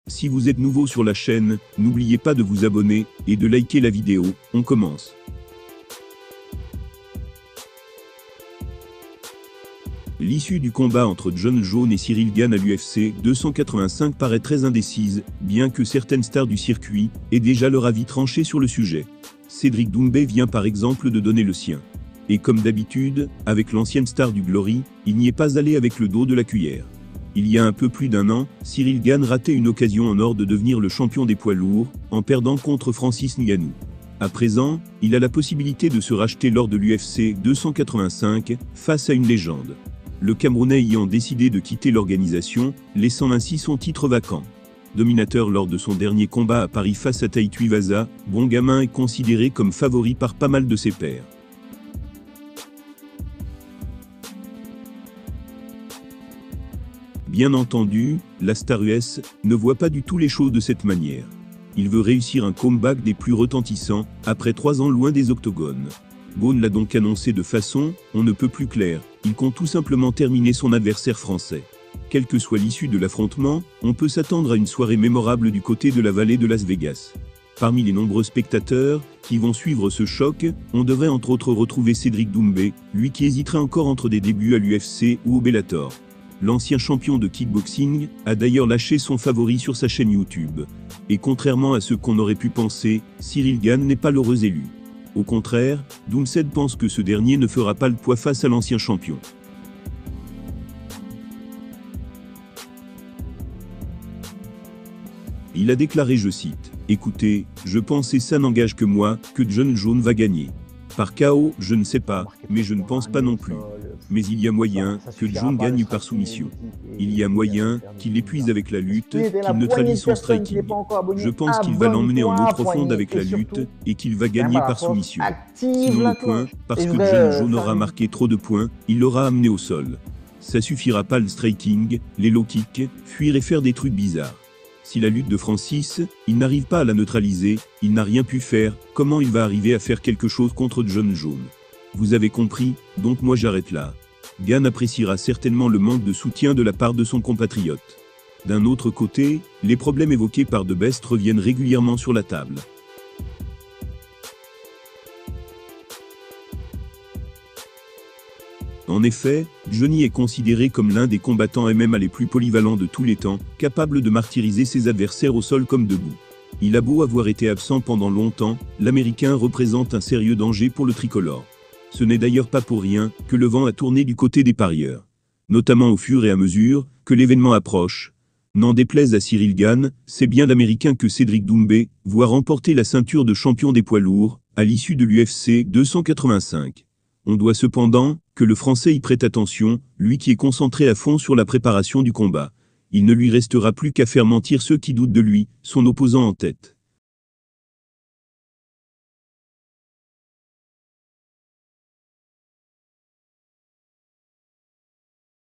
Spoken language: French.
Si vous êtes nouveau sur la chaîne, n'oubliez pas de vous abonner et de liker la vidéo. On commence. L'issue du combat entre Jon Jones et Ciryl Gane à l'UFC 285 paraît très indécise, bien que certaines stars du circuit aient déjà leur avis tranché sur le sujet. Cédric Doumbé vient par exemple de donner le sien. Et comme d'habitude, avec l'ancienne star du Glory, il n'y est pas allé avec le dos de la cuillère. Il y a un peu plus d'un an, Ciryl Gane ratait une occasion en or de devenir le champion des poids lourds, en perdant contre Francis Ngannou. À présent, il a la possibilité de se racheter lors de l'UFC 285, face à une légende. Le Camerounais ayant décidé de quitter l'organisation, laissant ainsi son titre vacant. Dominateur lors de son dernier combat à Paris face à Tai Tuivasa, Bon Gamin est considéré comme favori par pas mal de ses pairs. Bien entendu, la star US ne voit pas du tout les choses de cette manière. Il veut réussir un comeback des plus retentissants, après 3 ans loin des octogones. Gane l'a donc annoncé de façon, on ne peut plus claire, il compte tout simplement terminer son adversaire français. Quelle que soit l'issue de l'affrontement, on peut s'attendre à une soirée mémorable du côté de la vallée de Las Vegas. Parmi les nombreux spectateurs qui vont suivre ce choc, on devrait entre autres retrouver Cédric Doumbé, lui qui hésiterait encore entre des débuts à l'UFC ou au Bellator. L'ancien champion de kickboxing a d'ailleurs lâché son favori sur sa chaîne YouTube. Et contrairement à ce qu'on aurait pu penser, Ciryl Gane n'est pas l'heureux élu. Au contraire, Doomsed pense que ce dernier ne fera pas le poids face à l'ancien champion. Il a déclaré, je cite, « Écoutez, je pense et ça n'engage que moi, que Jon Jones va gagner. Par KO, je ne sais pas, mais je ne pense pas non plus. Mais il y a moyen que Jon gagne par soumission. Il y a moyen qu'il l'épuise avec la lutte, qu'il neutralise son striking. Je pense qu'il va l'emmener en eau profonde avec la lutte et qu'il va gagner par soumission. Sinon au point, parce que Jon Jones aura marqué trop de points, il l'aura amené au sol. Ça suffira pas le striking, les low kicks, fuir et faire des trucs bizarres. Si la lutte de Francis, il n'arrive pas à la neutraliser, il n'a rien pu faire, comment il va arriver à faire quelque chose contre Jon Jones? Vous avez compris, donc moi j'arrête là. Gane appréciera certainement le manque de soutien de la part de son compatriote. D'un autre côté, les problèmes évoqués par The Best reviennent régulièrement sur la table. En effet, Johnny est considéré comme l'un des combattants MMA les plus polyvalents de tous les temps, capable de martyriser ses adversaires au sol comme debout. Il a beau avoir été absent pendant longtemps, l'Américain représente un sérieux danger pour le tricolore. Ce n'est d'ailleurs pas pour rien que le vent a tourné du côté des parieurs. Notamment au fur et à mesure que l'événement approche. N'en déplaise à Ciryl Gane, c'est bien l'Américain que Cédric Doumbé voit remporter la ceinture de champion des poids lourds, à l'issue de l'UFC 285. On doit cependant que le Français y prête attention, lui qui est concentré à fond sur la préparation du combat. Il ne lui restera plus qu'à faire mentir ceux qui doutent de lui, son opposant en tête.